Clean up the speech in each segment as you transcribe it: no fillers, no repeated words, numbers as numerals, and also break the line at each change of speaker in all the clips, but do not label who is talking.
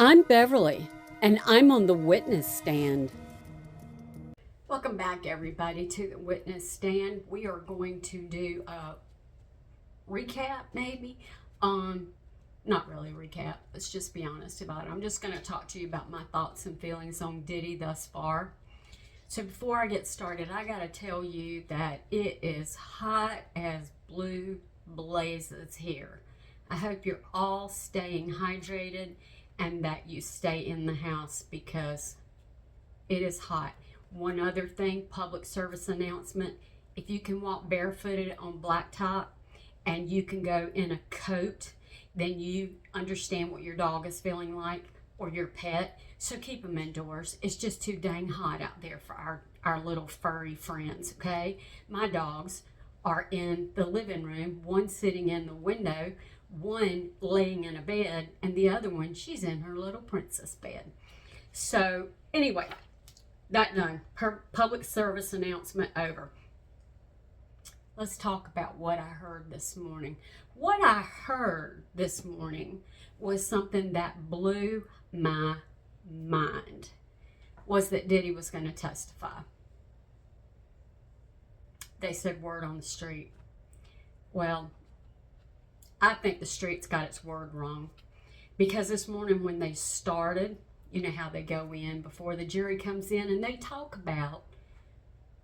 I'm Beverly, and I'm on the witness stand. Welcome back, everybody, to the witness stand. We are going to do a recap, maybe. Not really a recap. Let's just be honest about it. I'm just going to talk to you about my thoughts and feelings on Diddy thus far. So before I get started, I got to tell you that it is hot as blue blazes here. I hope you're all staying hydrated and that you stay in the house because it is hot. One other thing, public service announcement. If you can walk barefooted on blacktop and you can go in a coat, then you understand what your dog is feeling like or your pet. So keep them indoors. It's just too dang hot out there for our little furry friends, okay? My dogs are in the living room, one sitting in the window, one laying in a bed, and the other one, she's in her little princess bed. So anyway, that done. Public service announcement over. Let's talk about what I heard this morning. What I heard this morning was something that blew my mind, was that Diddy was going to testify. They said word on the street. Well, I think the street's got its word wrong, because this morning when they started, you know how they go in before the jury comes in and they talk about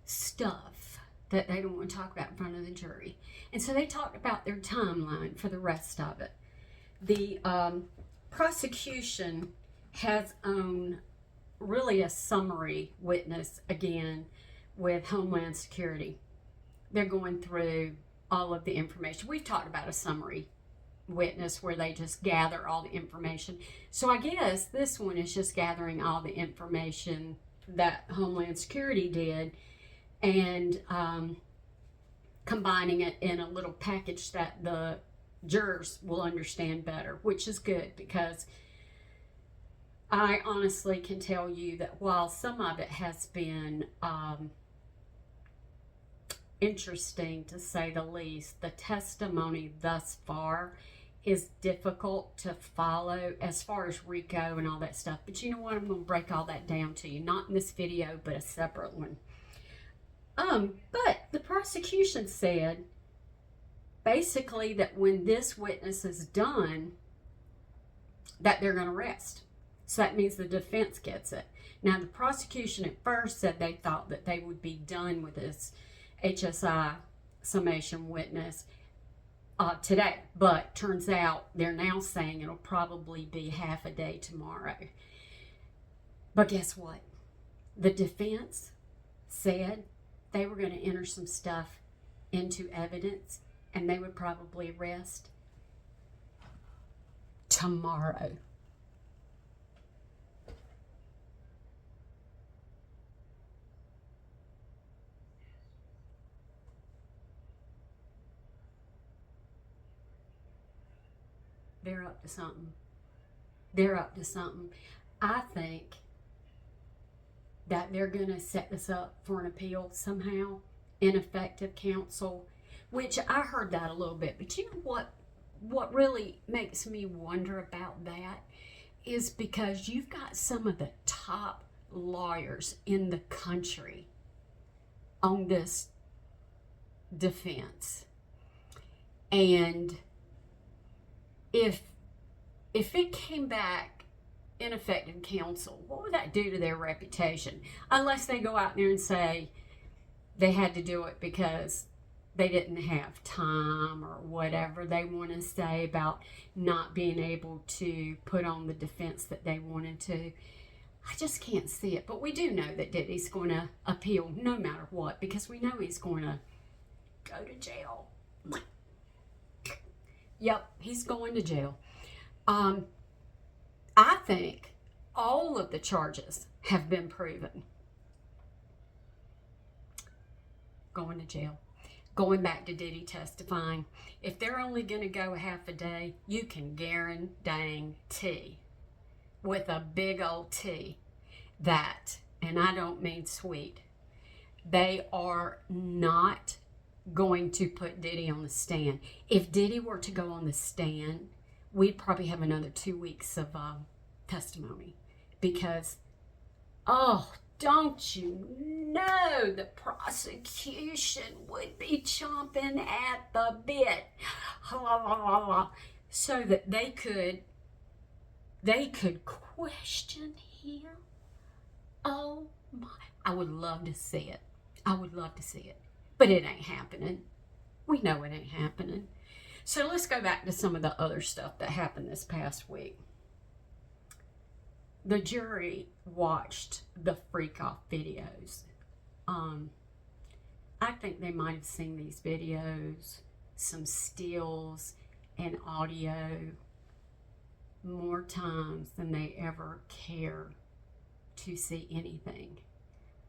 stuff that they don't want to talk about in front of the jury. And so they talked about their timeline for the rest of it. The prosecution has on really a summary witness again with Homeland Security. They're going through all of the information. We've talked about a summary witness where they just gather all the information. So I guess this one is just gathering all the information that Homeland Security did and combining it in a little package that the jurors will understand better, which is good, because I honestly can tell you that while some of it has been interesting to say the least, the testimony thus far is difficult to follow as far as RICO and all that stuff. But you know what? I'm going to break all that down to you. Not in this video, but a separate one. But the prosecution said basically that when this witness is done, that they're going to rest. So that means the defense gets it. Now, the prosecution at first said they thought that they would be done with this HSI summation witness today, but turns out they're now saying it'll probably be half a day tomorrow. But guess what? The defense said they were going to enter some stuff into evidence and they would probably arrest tomorrow. They're up to something. They're up to something. I think that they're going to set this up for an appeal somehow, ineffective counsel, which I heard that a little bit. But you know what really makes me wonder about that is because you've got some of the top lawyers in the country on this defense. And if it came back ineffective counsel, what would that do to their reputation? Unless they go out there and say they had to do it because they didn't have time or whatever they want to say about not being able to put on the defense that they wanted to. I just can't see it. But we do know that Diddy's going to appeal no matter what, because we know he's going to go to jail. Yep, he's going to jail. I think all of the charges have been proven. Going to jail. Going back to Diddy testifying. If they're only going to go half a day, you can guarantee with a big old T that, and I don't mean sweet, they are not going to put Diddy on the stand. If Diddy were to go on the stand, we'd probably have another 2 weeks of testimony, because, oh, don't you know the prosecution would be chomping at the bit so that they could question him. Oh my, I would love to see it. I would love to see it. But it ain't happening. We know it ain't happening. So let's go back to some of the other stuff that happened this past week. The jury watched the freak off videos. I think they might have seen these videos, some stills and audio, more times than they ever care to see anything.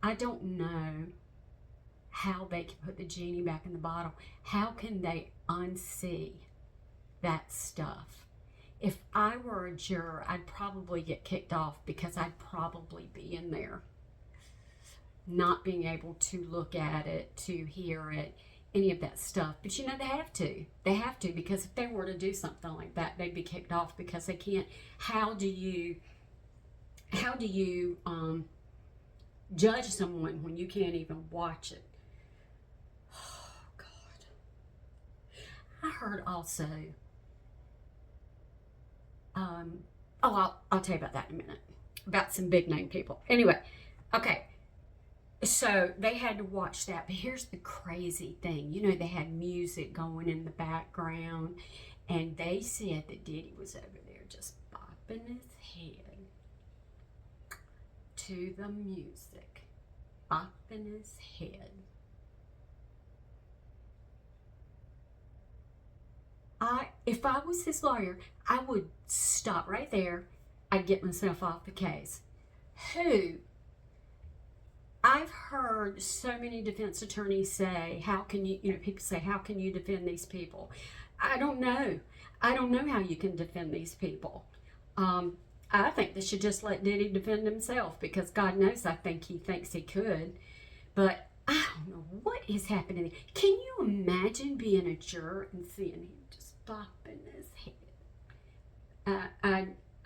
I don't know how they can put the genie back in the bottle. How can they unsee that stuff? If I were a juror, I'd probably get kicked off, because I'd probably be in there not being able to look at it, to hear it, any of that stuff. But you know, they have to. They have to, because if they were to do something like that, they'd be kicked off, because they can't. How do you judge someone when you can't even watch it? Oh, God. I heard also, I'll tell you about that in a minute, about some big name people. Anyway, okay, so they had to watch that. But here's the crazy thing. You know, they had music going in the background, and they said that Diddy was over there just bopping his head to the music, bopping his head. If I was his lawyer, I would stop right there. I'd get myself off the case. I've heard so many defense attorneys say, how can you, people say, how can you defend these people? I don't know. I don't know how you can defend these people. I think they should just let Diddy defend himself, because God knows I think he thinks he could. But I don't know what is happening. Can you imagine being a juror and seeing him just bopping his head?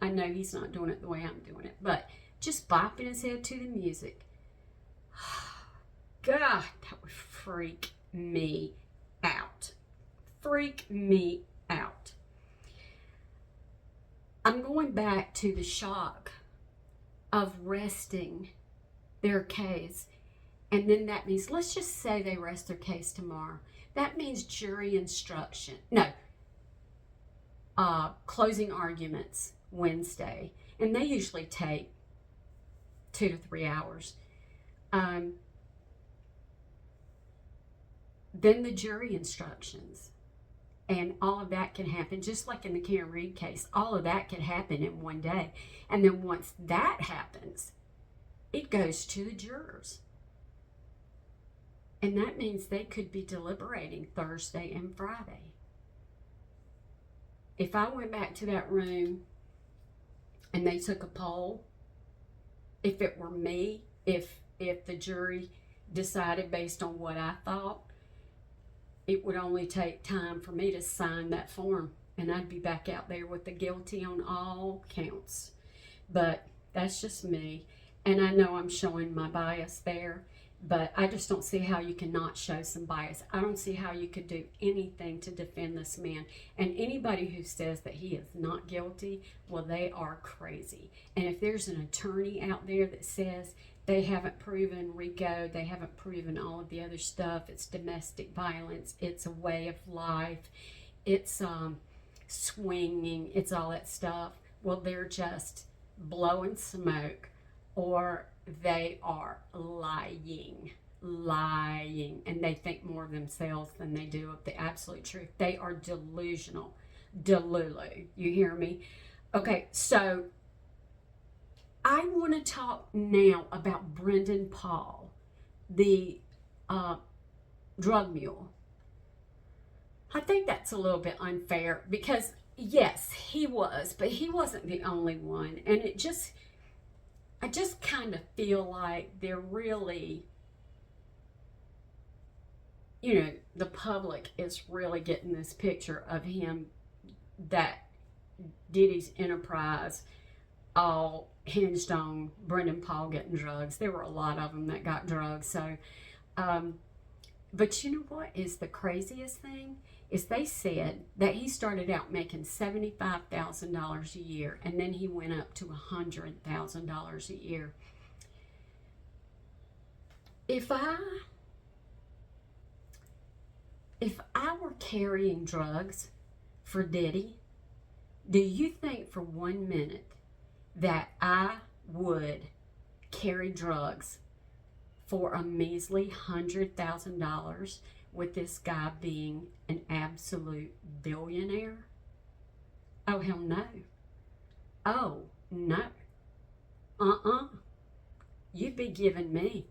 I know he's not doing it the way I'm doing it, but just bopping his head to the music. God, that would freak me out. Freak me out. I'm going back to the shock of resting their case. And then that means, let's just say they rest their case tomorrow. That means jury instruction. No. Closing arguments Wednesday. And they usually take 2 to 3 hours. Then the jury instructions. And all of that can happen, just like in the Karen Reed case. All of that can happen in one day. And then once that happens, it goes to the jurors. And that means they could be deliberating Thursday and Friday. If I went back to that room and they took a poll, if it were me, if the jury decided based on what I thought, it would only take time for me to sign that form, and I'd be back out there with the guilty on all counts. But that's just me, and I know I'm showing my bias there, but I just don't see how you can not show some bias. I don't see how you could do anything to defend this man. And anybody who says that he is not guilty, well, they are crazy. And if there's an attorney out there that says they haven't proven RICO, they haven't proven all of the other stuff, it's domestic violence, it's a way of life, it's swinging, it's all that stuff, well, they're just blowing smoke, or they are lying, and they think more of themselves than they do of the absolute truth. They are delusional. Delulu. You hear me? Okay, so I want to talk now about Brendan Paul, the drug mule. I think that's a little bit unfair, because yes, he was, but he wasn't the only one. And I just kind of feel like they're really, the public is really getting this picture of him, that Diddy's enterprise all hinged on Brendan Paul getting drugs. There were a lot of them that got drugs. So, but you know what is the craziest thing? Is they said that he started out making $75,000 a year, and then he went up to $100,000 a year. If I were carrying drugs for Diddy, do you think for 1 minute that I would carry drugs for a measly $100,000 with this guy being an absolute billionaire? Oh, hell no. Oh, no. You'd be giving me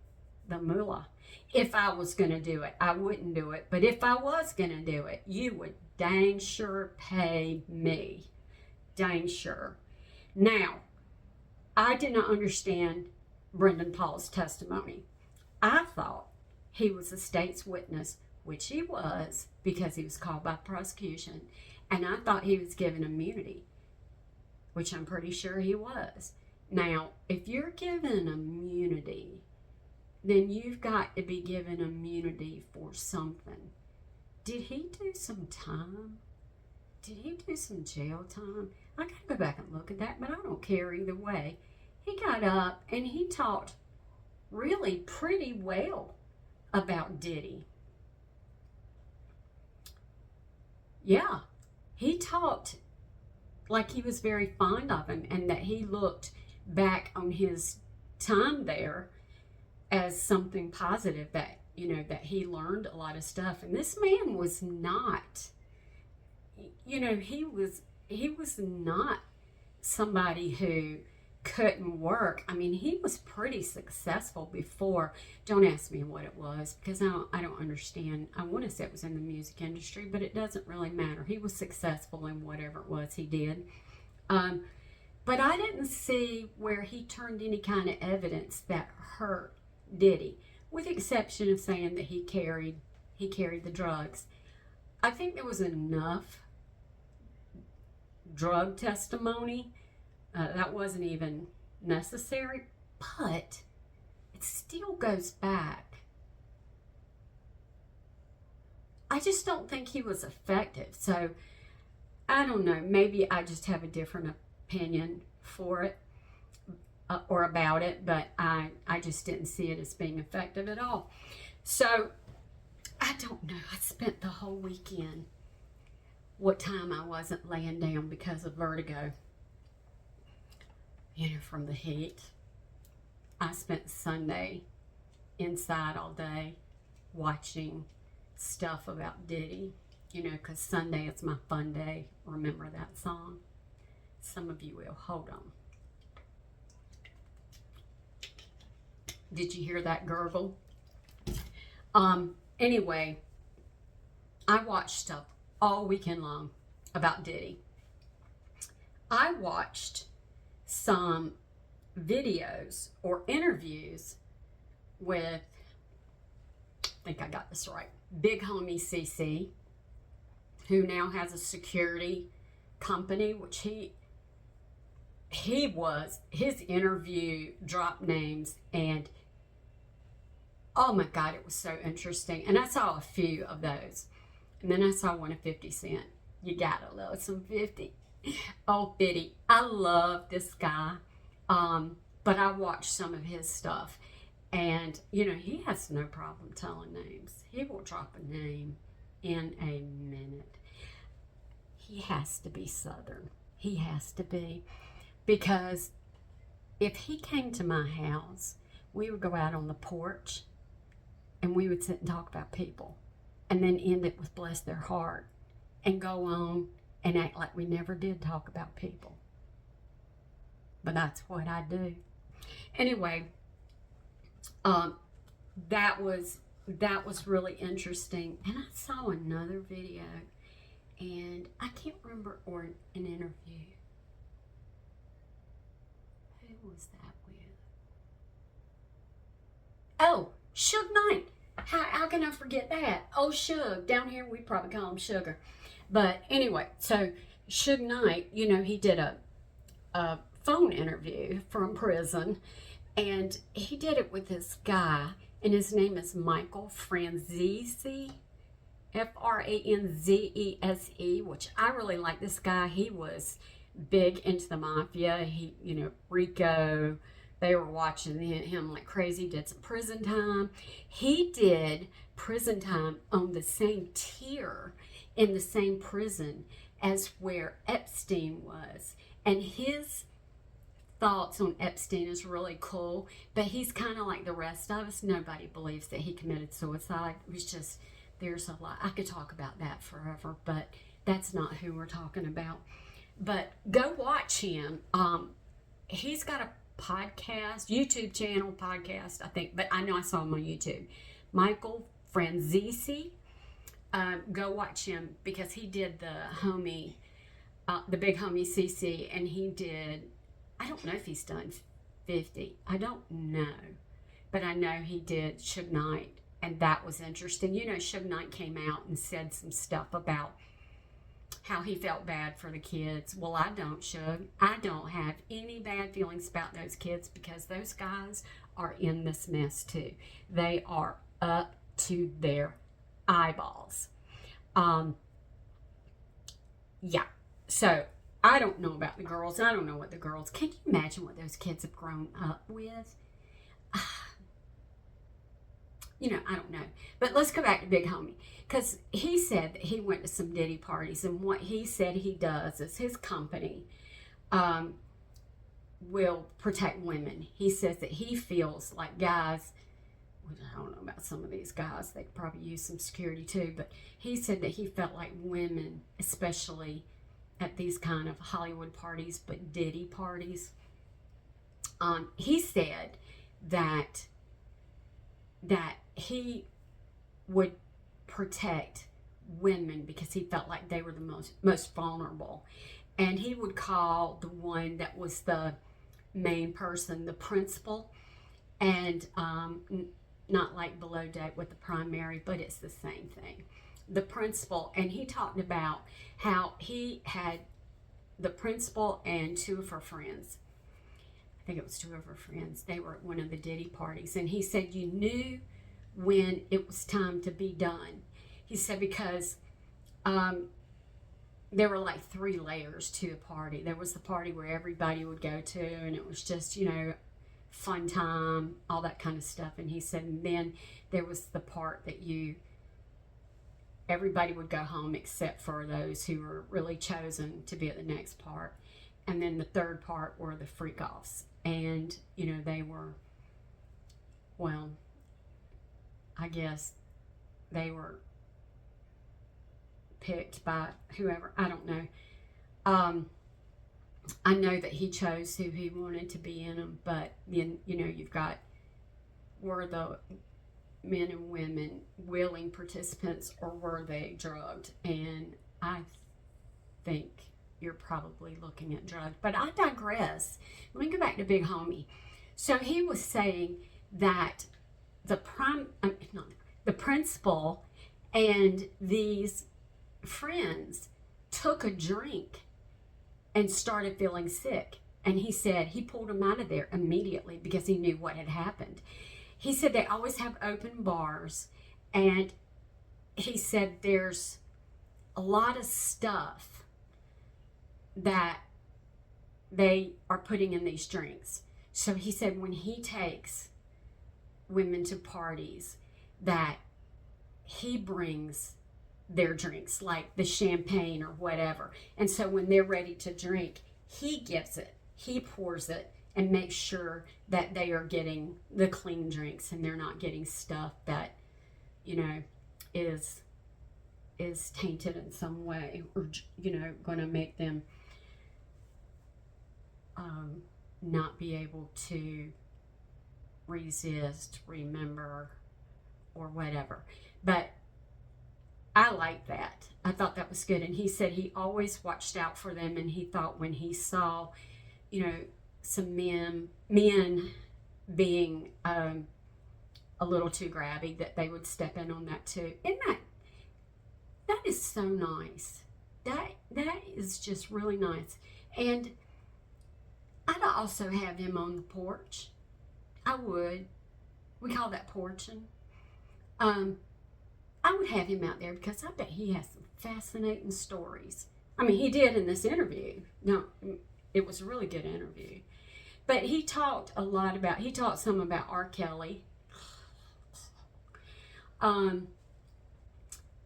the moolah. If I was going to do it, I wouldn't do it. But if I was going to do it, you would dang sure pay me. Dang sure. Now, I did not understand Brendan Paul's testimony. I thought he was a state's witness, which he was because he was called by prosecution. And I thought he was given immunity, which I'm pretty sure he was. Now, if you're given immunity, then you've got to be given immunity for something. Did he do some time? Did he do some jail time? I gotta go back and look at that, but I don't care either way. He got up and he talked really pretty well about Diddy. Yeah, he talked like he was very fond of him and that he looked back on his time there as something positive, that, you know, that he learned a lot of stuff. And this man was not, you know, he was not somebody who couldn't work. I mean, he was pretty successful before. Don't ask me what it was, because I don't understand. I want to say it was in the music industry, but it doesn't really matter. He was successful in whatever it was he did. But I didn't see where he turned any kind of evidence that hurt Diddy, with the exception of saying that he carried the drugs. I think there was enough drug testimony that wasn't even necessary, but it still goes back. I just don't think he was effective. So I don't know, maybe I just have a different opinion for it or about it, but I just didn't see it as being effective at all. So I don't know. I spent the whole weekend, what time I wasn't laying down because of vertigo, you know, from the heat. I spent Sunday inside all day watching stuff about Diddy, you know, because Sunday is my fun day. Remember that song? Some of you will. Hold on. Did you hear that gurgle? Anyway, I watched stuff all weekend long about Diddy. I watched some videos or interviews with, I think I got this right, Big Homie CC, who now has a security company, which his interview dropped names, and oh my God, it was so interesting. And I saw a few of those. And then I saw one of 50 Cent. You gotta love some 50. Oh, 50. I love this guy. But I watched some of his stuff. And, you know, he has no problem telling names. He will drop a name in a minute. He has to be Southern. He has to be. Because if he came to my house, we would go out on the porch and we would sit and talk about people, and then end it with bless their heart and go on and act like we never did talk about people. But that's what I do. Anyway, that was really interesting. And I saw another video, and I can't remember, or an interview. Who was that with? Oh, Suge Knight. How can I forget that? Oh, Suge. Down here, we probably call him Sugar. But anyway, so Suge Knight, you know, he did a phone interview from prison, and he did it with this guy, and his name is Michael Franzese, Franzese, which I really like this guy. He was big into the mafia. He, Rico, they were watching him like crazy, did some prison time. He did prison time on the same tier in the same prison as where Epstein was. And his thoughts on Epstein is really cool, but he's kind of like the rest of us. Nobody believes that he committed suicide. It was just, there's a lot. I could talk about that forever, but that's not who we're talking about. But go watch him. He's got a podcast, YouTube channel, podcast, I think, but I know I saw him on YouTube. Michael Franzese. Go watch him because he did the big homie CC, and he did, I don't know if he's done 50. I don't know. But I know he did Suge Knight, and that was interesting. Suge Knight came out and said some stuff about how he felt bad for the kids. Well, I don't, Suge. I don't have any bad feelings about those kids because those guys are in this mess too. They are up to their eyeballs. Yeah. So I don't know about the girls. I don't know what the girls. Can you imagine what those kids have grown up with? I don't know. But let's go back to Big Homie. Because he said that he went to some Diddy parties. And what he said he does is his company will protect women. He says that he feels like guys, I don't know about some of these guys, they probably use some security too. But he said that he felt like women, especially at these kind of Hollywood parties, but Diddy parties. He said that he would protect women because he felt like they were the most vulnerable, and he would call the one that was the main person the principal, and not like below deck with the primary, but it's the same thing, the principal. And he talked about how he had the principal and two of her friends. I think it was two of her friends. They were at one of the Diddy parties. And he said you knew when it was time to be done. He said because there were like 3 layers to the party. There was the party where everybody would go to, and it was just, fun time, all that kind of stuff. And he said, and then there was the part that everybody would go home except for those who were really chosen to be at the next part. And then the third part were the freak-offs. And, they were, well, I guess they were picked by whoever. I don't know. I know that he chose who he wanted to be in them, but then, you've got, were the men and women willing participants, or were they drugged? And I think you're probably looking at drugs. But I digress. Let me go back to Big Homie. So he was saying that the principal and these friends took a drink and started feeling sick. And he said he pulled them out of there immediately because he knew what had happened. He said they always have open bars, and he said there's a lot of stuff that they are putting in these drinks. So he said when he takes women to parties, that he brings their drinks, like the champagne or whatever. And so when they're ready to drink, he gives it, he pours it, and makes sure that they are getting the clean drinks and they're not getting stuff that, is tainted in some way, or, going to make them not be able to resist, remember, or whatever. But I like that. I thought that was good. And he said he always watched out for them, and he thought when he saw, some men being a little too grabby, that they would step in on that too. And that is so nice. That is just really nice. And I'd also have him on the porch. I would. We call that porching. I would have him out there because I bet he has some fascinating stories. I mean, he did in this interview. No, it was a really good interview. But he talked some about R. Kelly. And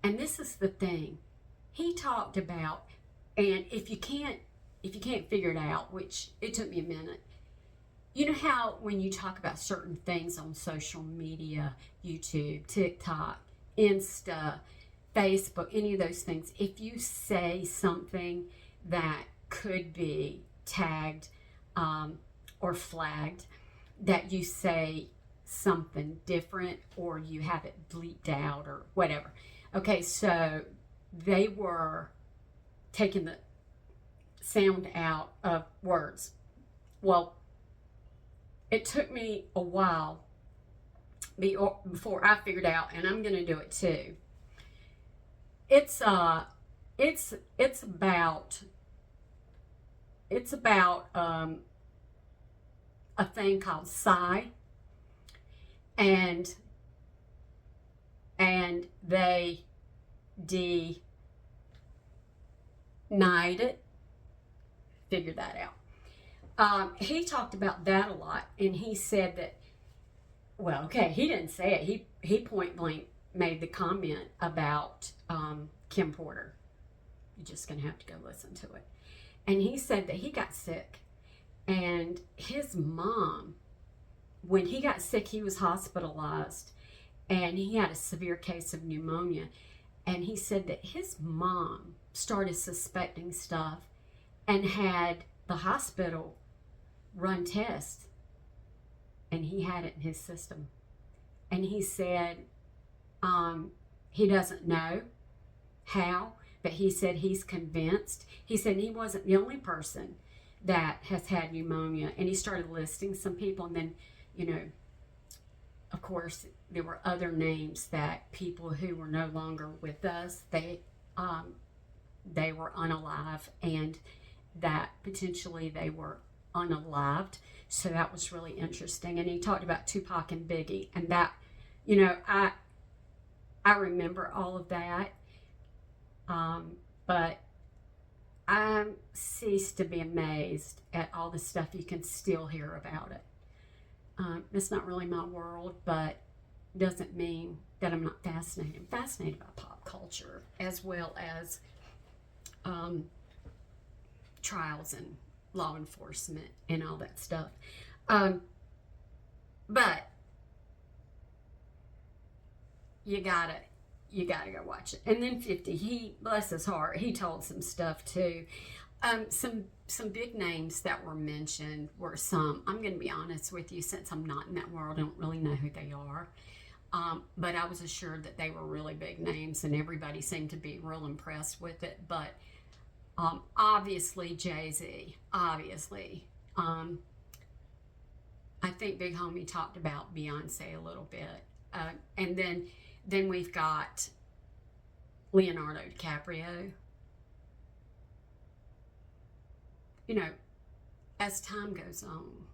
this is the thing. He talked about, and if you can't figure it out, which it took me a minute, you know how when you talk about certain things on social media, YouTube, TikTok, Insta, Facebook, any of those things, if you say something that could be tagged or flagged, that you say something different or you have it bleeped out or whatever. Okay, so they were taking the sound out of words. Well, it took me a while before I figured out, and I'm going to do it too. It's about a thing called psi, and they denied it. Figure that out. He talked about that a lot, and he said that, well, okay, he didn't say it. He point blank made the comment about Kim Porter. You're just going to have to go listen to it. And he said that he got sick, and his mom, when he got sick, he was hospitalized, and he had a severe case of pneumonia. And he said that his mom started suspecting stuff and had the hospital run tests, and he had it in his system. And he said he doesn't know how, but he said he's convinced. He said he wasn't the only person that has had pneumonia, and he started listing some people, and then, you know, of course, there were other names that people who were no longer with us, they were unalive, and that potentially they were unalived. So that was really interesting. And he talked about Tupac and Biggie, and that, you know, I remember all of that, but I cease to be amazed at all the stuff you can still hear about it. It's not really my world, but doesn't mean that I'm not fascinated. I'm fascinated by pop culture as well as trials and law enforcement and all that stuff. But you gotta go watch it. And then 50, he, bless his heart, he told some stuff too. Some big names that were mentioned were some, I'm going to be honest with you, since I'm not in that world, I don't really know who they are. But I was assured that they were really big names, and everybody seemed to be real impressed with it. But obviously Jay-Z, obviously. I think Big Homie talked about Beyonce a little bit. And then we've got Leonardo DiCaprio. You know, as time goes on,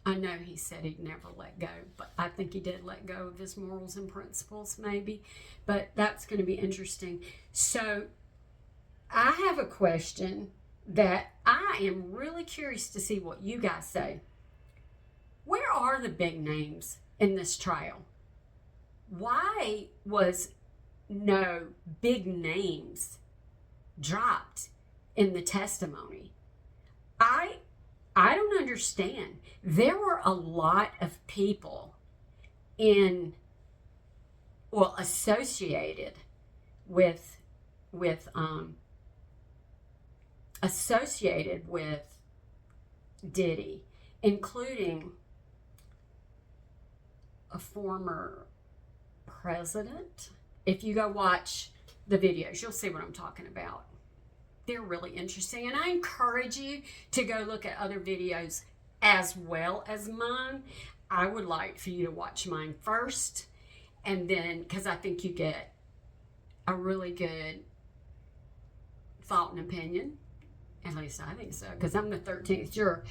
I know he said he'd never let go, but I think he did let go of his morals and principles, maybe. But that's going to be interesting. So I have a question that I am really curious to see what you guys say. Where are the big names in this trial? Why was no big names dropped in the testimony? I don't understand. There were a lot of people associated with Diddy, including a former president. If you go watch the videos, you'll see what I'm talking about. They're really interesting, and I encourage you to go look at other videos as well as mine. I would like for you to watch mine first, and then, because I think you get a really good thought and opinion At least I think so, because I'm the 13th juror.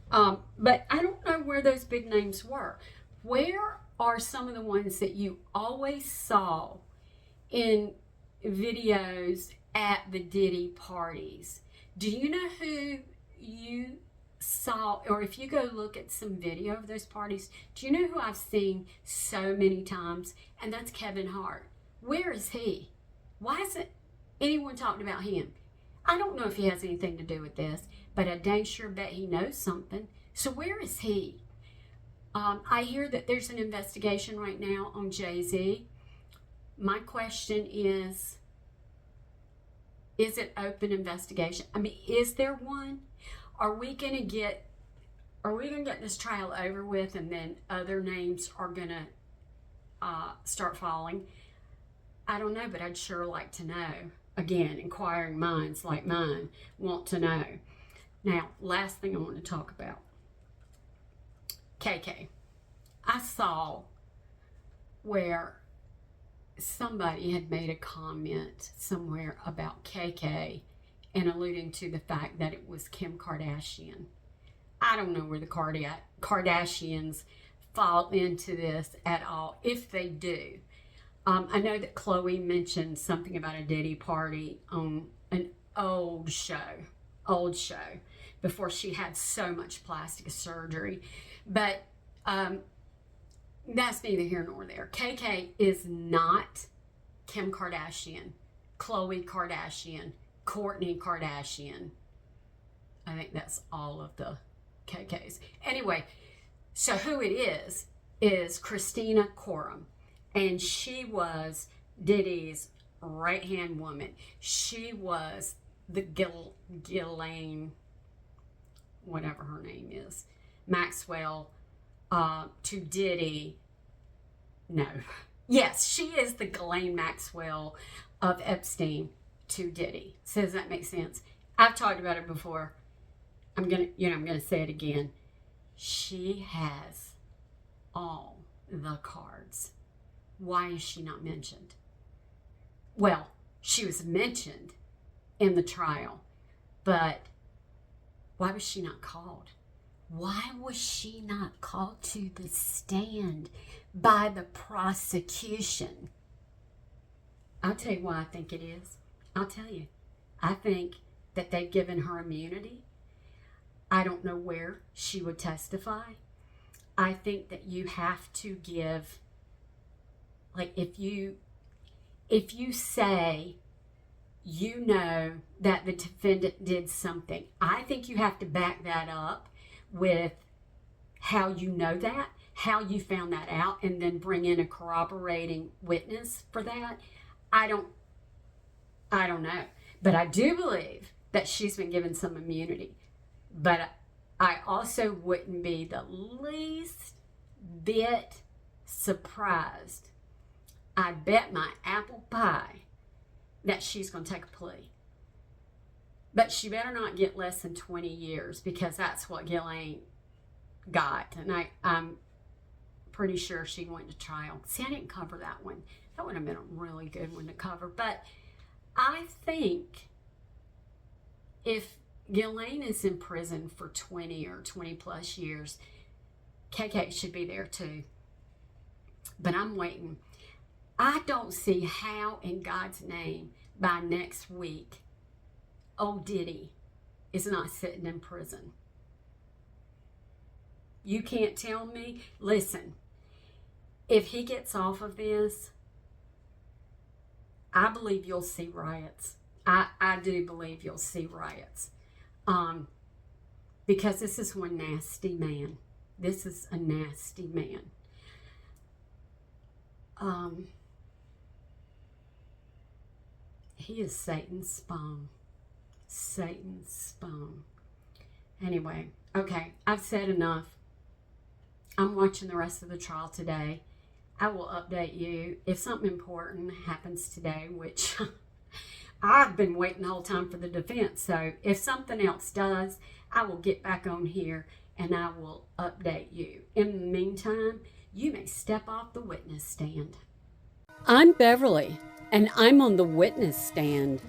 But I don't know where those big names were. Where are some of the ones that you always saw in videos at the Diddy parties? Do you know who you saw, or if you go look at some video of those parties, do you know who I've seen so many times? And that's Kevin Hart. Where is he? Why isn't anyone talking about him? I don't know if he has anything to do with this, but I dang sure bet he knows something. So where is he? I hear that there's an investigation right now on Jay-Z. My question is it open investigation? I mean, is there one? Are we gonna get this trial over with, and then other names are gonna start falling? I don't know, but I'd sure like to know. Again, inquiring minds like mine want to know. Now, last thing I want to talk about. KK. I saw where somebody had made a comment somewhere about KK and alluding to the fact that it was Kim Kardashian. I don't know where the Kardashians fall into this at all, if they do. I know that Chloe mentioned something about a Diddy party on an old show, before she had so much plastic surgery. But that's neither here nor there. KK is not Kim Kardashian, Khloe Kardashian, Kourtney Kardashian. I think that's all of the KKs. Anyway, so who it is Christina Coram. And she was Diddy's right-hand woman. She was the Ghislaine, whatever her name is, Maxwell, to Diddy. No. Yes, she is the Ghislaine Maxwell of Epstein to Diddy. So does that make sense? I've talked about it before. I'm gonna say it again. She has all the cards. Why is she not mentioned? Well, she was mentioned in the trial, but why was she not called? Why was she not called to the stand by the prosecution? I'll tell you why I think it is. I'll tell you. I think that they've given her immunity. I don't know where she would testify. I think that you have to give, like, if you say you know that the defendant did something, I think you have to back that up with how you know that, how you found that out, and then bring in a corroborating witness for that. I don't know. But I do believe that she's been given some immunity. But I also wouldn't be the least bit surprised. I bet my apple pie that she's going to take a plea. But she better not get less than 20 years, because that's what Ghislaine got. And I'm pretty sure she went to trial. See, I didn't cover that one. That would have been a really good one to cover. But I think if Ghislaine is in prison for 20 or 20 plus years, KK should be there too. But I'm waiting. I don't see how in God's name by next week old Diddy is not sitting in prison. You can't tell me. Listen, if he gets off of this, I believe you'll see riots. I do believe you'll see riots. Because this is one nasty man. This is a nasty man. He is Satan's spawn. Satan's spawn. Anyway, okay, I've said enough. I'm watching the rest of the trial today. I will update you if something important happens today, which I've been waiting the whole time for the defense. So if something else does, I will get back on here and I will update you. In the meantime, you may step off the witness stand. I'm Beverly, and I'm on the witness stand.